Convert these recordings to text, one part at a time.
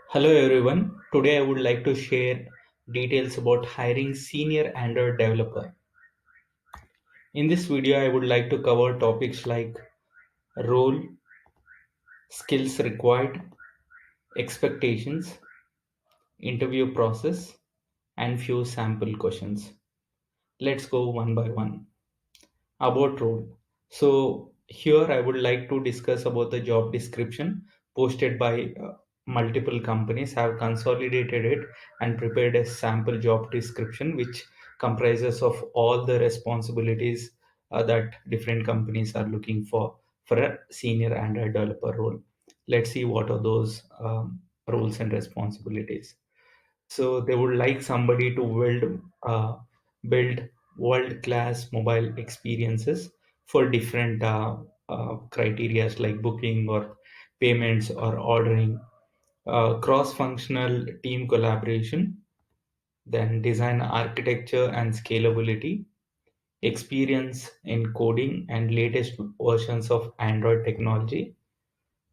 Hello everyone. Today I would like to share details about hiring senior Android developer. In this video I would like to cover topics like role, skills required, expectations, interview process, and few sample questions. Let's go one by one. About role. So here I would like to discuss about the job description posted by multiple companies have consolidated it and prepared a sample job description which comprises of all the responsibilities that different companies are looking for a senior Android developer role. Let's see what are those roles and responsibilities. So they would like somebody to build world-class mobile experiences for different criterias like booking or payments or ordering, cross-functional team collaboration, then design architecture and scalability, experience in coding and latest versions of Android technology,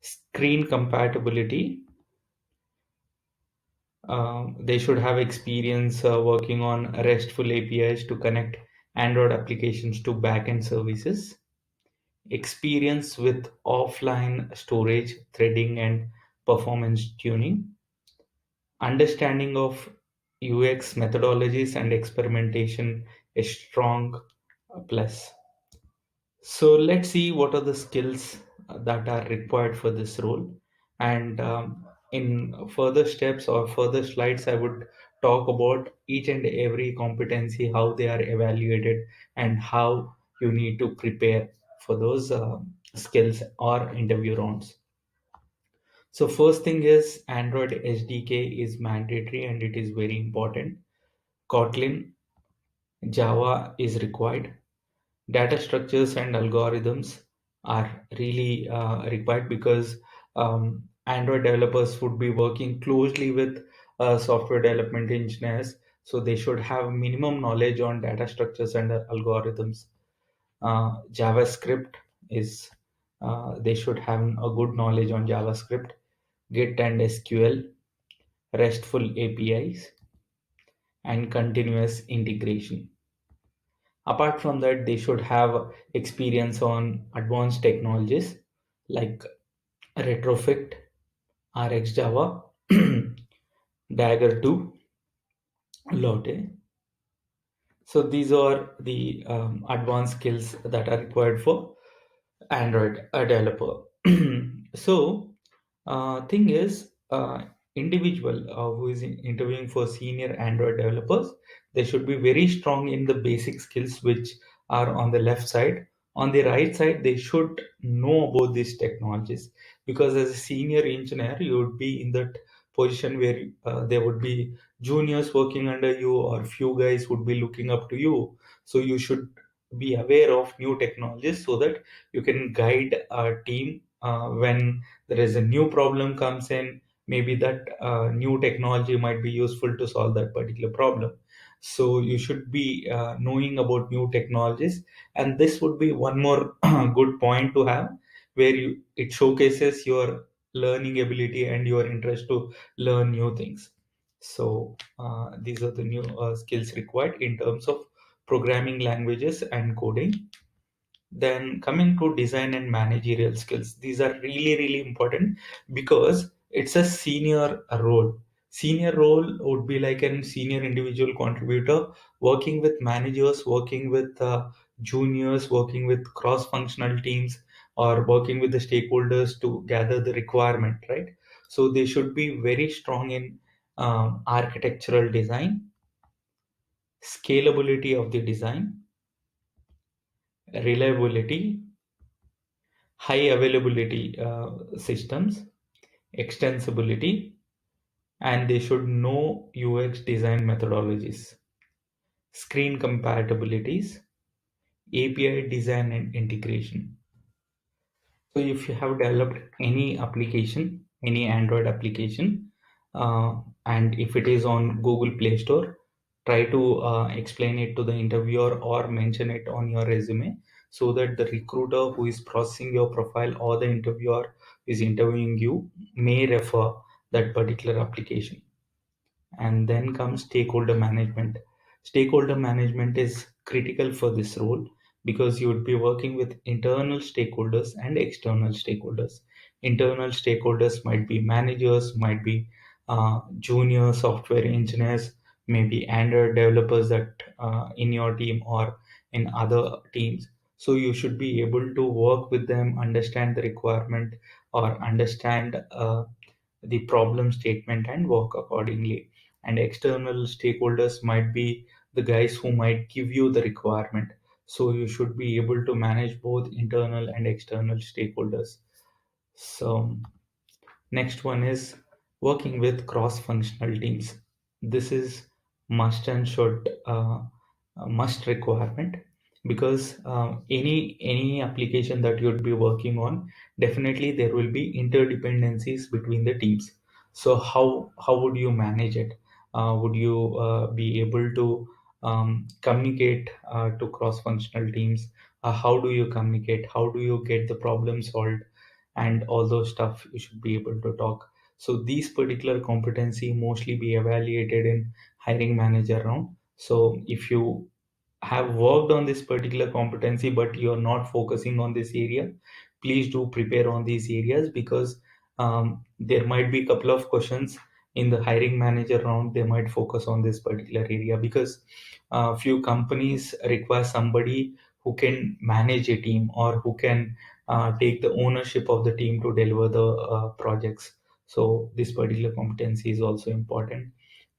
screen compatibility. They should have experience working on RESTful APIs to connect Android applications to backend services, experience with offline storage, threading, and performance tuning, understanding of UX methodologies and experimentation, a strong plus. So let's see what are the skills that are required for this role. And in further steps or further slides, I would talk about each and every competency, how they are evaluated, and how you need to prepare for those skills or interview rounds. So first thing is Android SDK is mandatory and it is very important. Kotlin, Java is required. Data structures and algorithms are really required because Android developers would be working closely with software development engineers, so they should have minimum knowledge on data structures and algorithms. JavaScript is they should have a good knowledge on JavaScript, Git and SQL, RESTful APIs, and continuous integration. Apart from that, they should have experience on advanced technologies like Retrofit, RxJava, Dagger 2, Lotte. So these are the advanced skills that are required for Android developer. So thing is, individual who is interviewing for senior Android developers, they should be very strong in the basic skills which are on the left side. On the right side, they should know about these technologies because as a senior engineer, you would be in that position where there would be juniors working under you or few guys would be looking up to you. So you should be aware of new technologies so that you can guide a team when there is a new problem comes in. Maybe that new technology might be useful to solve that particular problem. So you should be knowing about new technologies, and this would be one more good point to have, where it showcases your learning ability and your interest to learn new things. So these are the new skills required in terms of programming languages and coding. Then coming to design and managerial skills, these are really, really important because it's a senior role. Senior role would be like a senior individual contributor working with managers, working with juniors, working with cross-functional teams, or working with the stakeholders to gather the requirement, right? So they should be very strong in architectural design, scalability of the design, reliability, high availability systems, extensibility, and they should know UX design methodologies, screen compatibilities, API design and integration. So if you have developed any application, any Android application, and if it is on Google Play Store, try to explain it to the interviewer or mention it on your resume so that the recruiter who is processing your profile or the interviewer is interviewing you may refer that particular application. And then comes stakeholder management. Stakeholder management is critical for this role because you would be working with internal stakeholders and external stakeholders. Internal stakeholders might be managers, might be junior software engineers, maybe Android developers that in your team or in other teams. So you should be able to work with them, understand the requirement, or understand the problem statement and work accordingly. And external stakeholders might be the guys who might give you the requirement. So you should be able to manage both internal and external stakeholders. So next one is working with cross-functional teams. This is must and should a must requirement because any application that you'd be working on, definitely there will be interdependencies between the teams. So how would you manage it? Would you be able to communicate to cross-functional teams? How do you communicate? How do you get the problem solved? And all those stuff you should be able to talk. So these particular competency mostly be evaluated in hiring manager round. So if you have worked on this particular competency but you're not focusing on this area, please do prepare on these areas because there might be a couple of questions in the hiring manager round. They might focus on this particular area because few companies require somebody who can manage a team or who can take the ownership of the team to deliver the projects. So this particular competency is also important.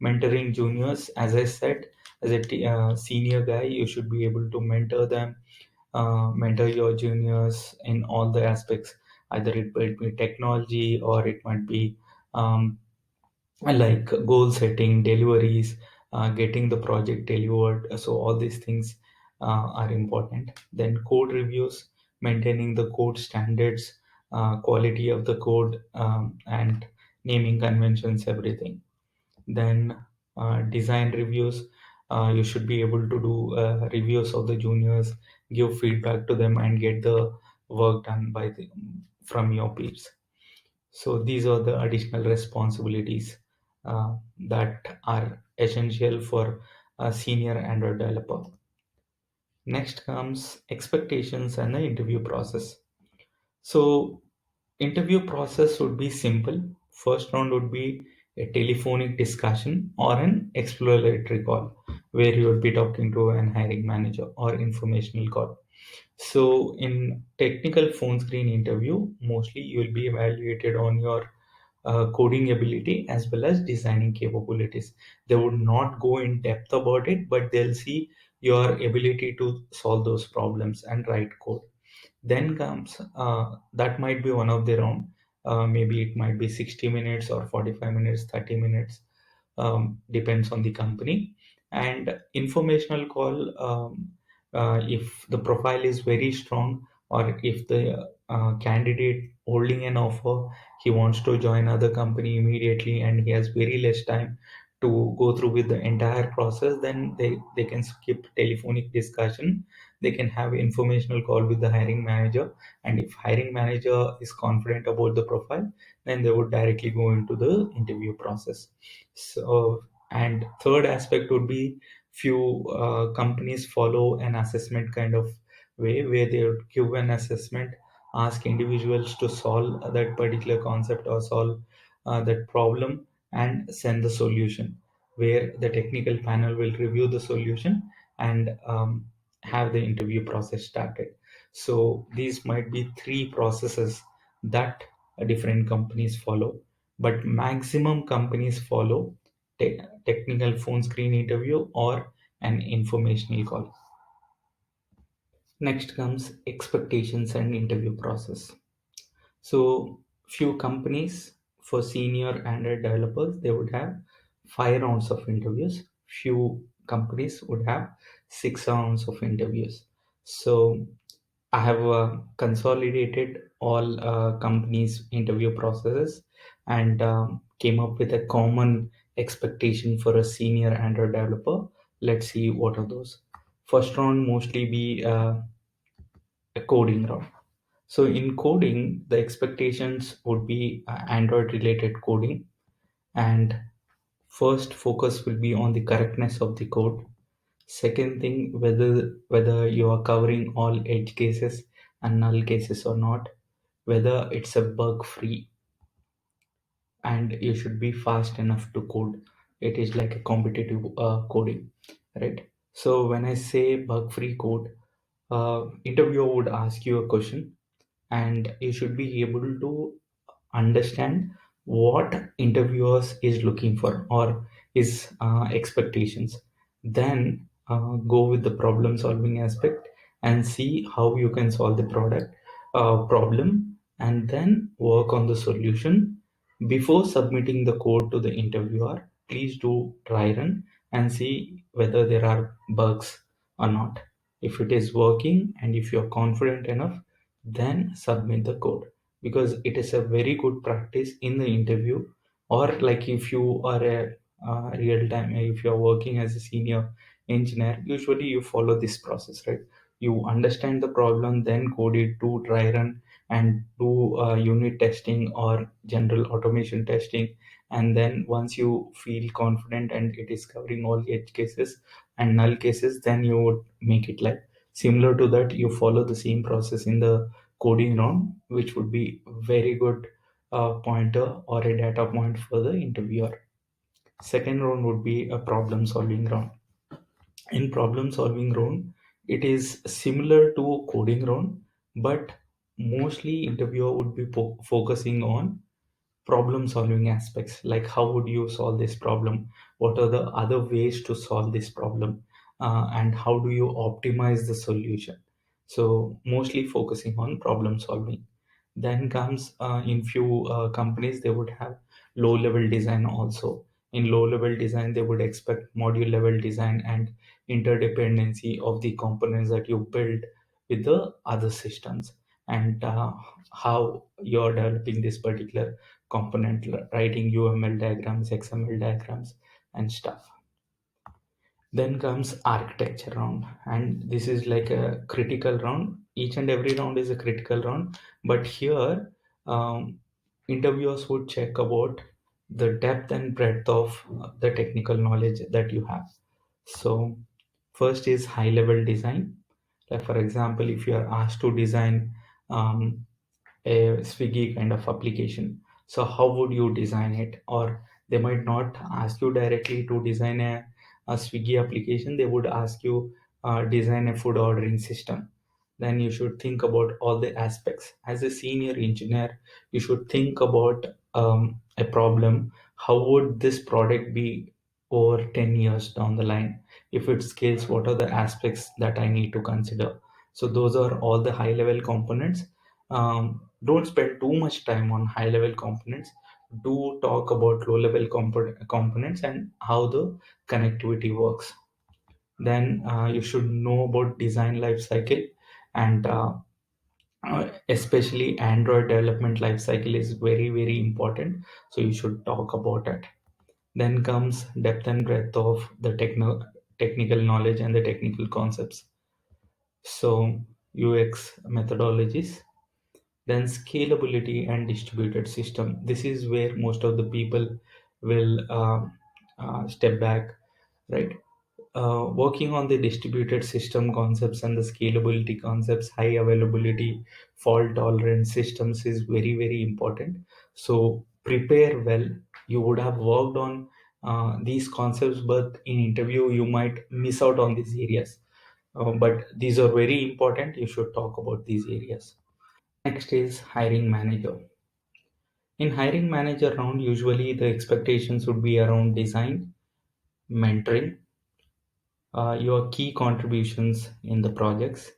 Mentoring juniors, as I said, as a senior guy, you should be able to mentor them, mentor your juniors in all the aspects. Either it might be technology or it might be um, like goal setting, deliveries, getting the project delivered. So all these things are important. Then code reviews, maintaining the code standards, quality of the code, and naming conventions, everything. Then design reviews. You should be able to do reviews of the juniors, give feedback to them, and get the work done from your peers. So these are the additional responsibilities that are essential for a senior Android developer. Next comes expectations and the interview process. So interview process would be simple. First round would be a telephonic discussion or an exploratory call where you would be talking to an hiring manager or informational call. So in technical phone screen interview, mostly you will be evaluated on your coding ability as well as designing capabilities. They would not go in depth about it, but they'll see your ability to solve those problems and write code. Then comes that might be one of the round. Maybe it might be 60 minutes or 45 minutes, 30 minutes, depends on the company. And informational call, if the profile is very strong or if the candidate holding an offer, he wants to join other company immediately and he has very less time to go through with the entire process, then they can skip telephonic discussion. They can have informational call with the hiring manager, and if hiring manager is confident about the profile, then they would directly go into the interview process. So, and third aspect would be few companies follow an assessment kind of way where they would give an assessment, ask individuals to solve that particular concept or solve that problem and send the solution, where the technical panel will review the solution and have the interview process started. So these might be three processes that different companies follow, but maximum companies follow technical phone screen interview or an informational call. Next comes expectations and interview process. So few companies for senior Android developers, they would have 5 rounds of interviews. Few companies would have 6 rounds of interviews. So I have consolidated all companies' interview processes and came up with a common expectation for a senior Android developer. Let's see what are those. First round mostly be a coding round. So in coding, the expectations would be Android related coding. And first focus will be on the correctness of the code. Second thing, whether you are covering all edge cases and null cases or not, whether it's a bug free, and you should be fast enough to code. It is like a competitive coding, right? So when I say bug free code, interviewer would ask you a question, and you should be able to understand what interviewers is looking for or his expectations. Then go with the problem solving aspect and see how you can solve the product problem, and then work on the solution. Before submitting the code to the interviewer, please do try run and see whether there are bugs or not. If it is working and if you're confident enough, then submit the code, because it is a very good practice in the interview. Or like if you are a real time, if you are working as a senior engineer, usually you follow this process, right? You understand the problem, then code it, do dry run, and do unit testing or general automation testing. And then once you feel confident and it is covering all the edge cases and null cases, then you would make it live. Similar to that, you follow the same process in the coding round, which would be very good pointer or a data point for the interviewer. Second round would be a problem solving round. In problem solving round, it is similar to coding round, but mostly interviewer would be focusing on problem solving aspects, like how would you solve this problem, what are the other ways to solve this problem, and how do you optimize the solution. So mostly focusing on problem solving. Then comes in few companies, they would have low level design also. In low level design, they would expect module level design and interdependency of the components that you build with the other systems, and how you're developing this particular component, writing UML diagrams, XML diagrams, and stuff. Then comes architecture round, and this is like a critical round. Each and every round is a critical round, but here interviewers would check about the depth and breadth of the technical knowledge that you have. So first is high level design. Like for example, if you are asked to design um, a Swiggy kind of application. So how would you design it? Or they might not ask you directly to design a Swiggy application. They would ask you design a food ordering system. Then you should think about all the aspects. As a senior engineer, you should think about a problem. How would this product be over 10 years down the line? If it scales, what are the aspects that I need to consider? So those are all the high level components. Don't spend too much time on high level components. Do talk about low level components and how the connectivity works. Then you should know about design life cycle, and especially Android development life cycle is very very important, so you should talk about it. Then comes depth and breadth of the technical knowledge and the technical concepts. So UX methodologies. Then scalability and distributed system. This is where most of the people will step back, right? Working on the distributed system concepts and the scalability concepts, high availability, fault tolerant systems is very very important. So prepare well. You would have worked on these concepts, but in interview you might miss out on these areas. But these are very important. You should talk about these areas. Next is hiring manager. In hiring manager round, usually the expectations would be around design, mentoring, your key contributions in the projects,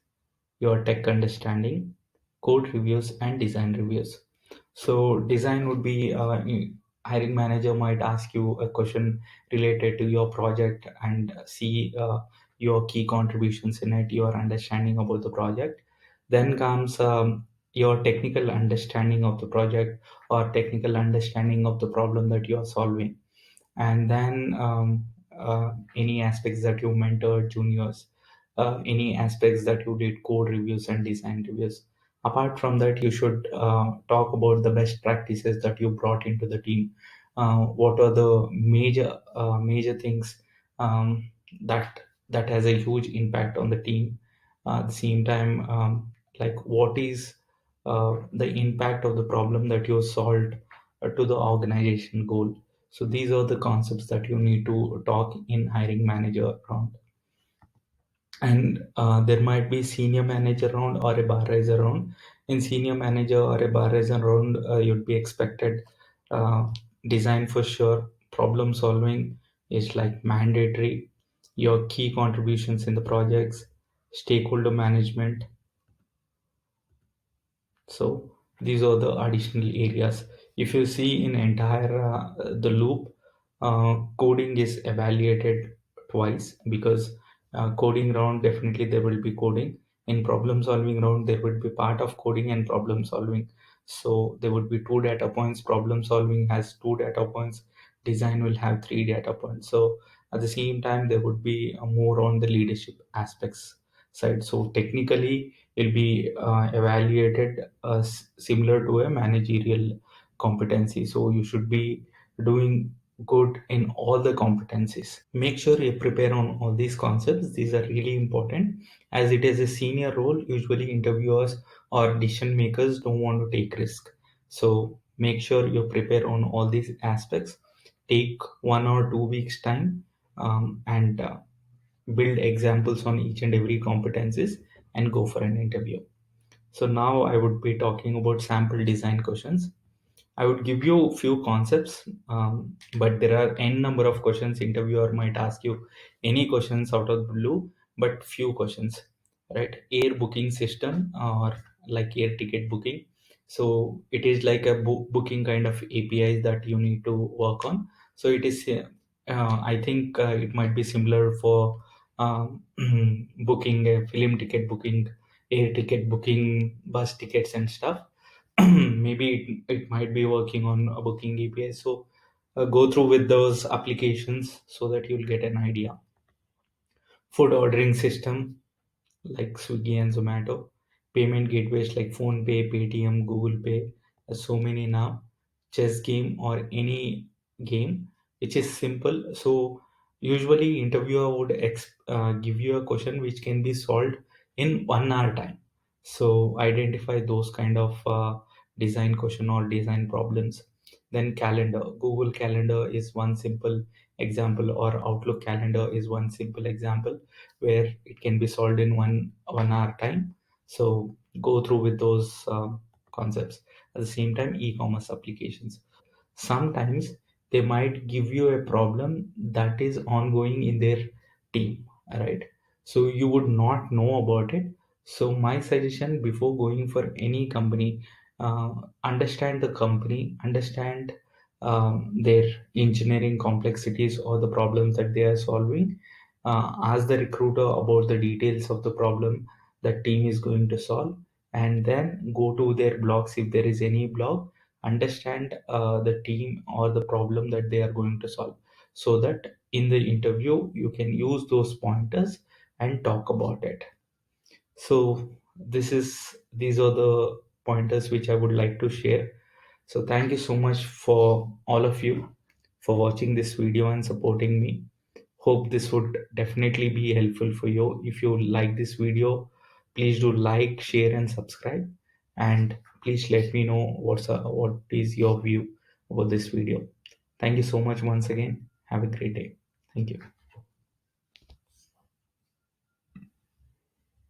your tech understanding, code reviews, and design reviews. So design would be hiring manager might ask you a question related to your project and see your key contributions in it, your understanding about the project. Then comes your technical understanding of the project or technical understanding of the problem that you are solving. And then any aspects that you mentored juniors, any aspects that you did code reviews and design reviews. Apart from that, you should talk about the best practices that you brought into the team. what are the major things um, that that has a huge impact on the team. At the same time, like what is the impact of the problem that you solved to the organization goal. So these are the concepts that you need to talk in hiring manager round. And there might be senior manager round or a bar raiser round. In senior manager or a bar raiser round, you'd be expected uh, design for sure, problem solving is like mandatory, your key contributions in the projects, stakeholder management. So these are the additional areas. If you see in entire the loop, coding is evaluated twice, because coding round definitely there will be coding. In problem solving round there would be part of coding and problem solving. So there would be two data points. Problem solving has two data points. Design will have three data points. So at the same time there would be more on the leadership aspects side. So technically will be evaluated similar to a managerial competency. So you should be doing good in all the competencies. Make sure you prepare on all these concepts. These are really important, as it is a senior role. Usually interviewers or decision makers don't want to take risk. So make sure you prepare on all these aspects. Take 1 or 2 weeks time, and build examples on each and every competencies, and go for an interview. So now I would be talking about sample design questions. I would give you few concepts, but there are n number of questions. Interviewer might ask you any questions out of the blue, but few questions, right? Air booking system, or like air ticket booking. So it is like a booking kind of APIs that you need to work on. So it is, I think it might be similar for booking a film ticket booking, air ticket booking, bus tickets and stuff. Maybe it might be working on a booking API. So go through with those applications so that you'll get an idea. Food ordering system like Swiggy and Zomato, payment gateways like PhonePe, Paytm, Google Pay, so many now, chess game or any game which is simple. So usually interviewer would give you a question which can be solved in 1 hour time. So identify those kind of design question or design problems. Then calendar, Google Calendar is one simple example, or Outlook Calendar is one simple example where it can be solved in 1 hour time. So go through with those concepts. At the same time, e-commerce applications, sometimes they might give you a problem that is ongoing in their team, right? So you would not know about it. So my suggestion before going for any company, uh, understand the company, understand their engineering complexities or the problems that they are solving. Ask the recruiter about the details of the problem that team is going to solve, and then go to their blogs if there is any blog. Understand the team or the problem that they are going to solve, so that in the interview you can use those pointers and talk about it. So these are the pointers which I would like to share. So thank you so much for all of you for watching this video and supporting me. Hope this would definitely be helpful for you. If you like this video, please do like, share, and subscribe. And please let me know what is your view about this video. Thank you so much once again. Have a great day. Thank you.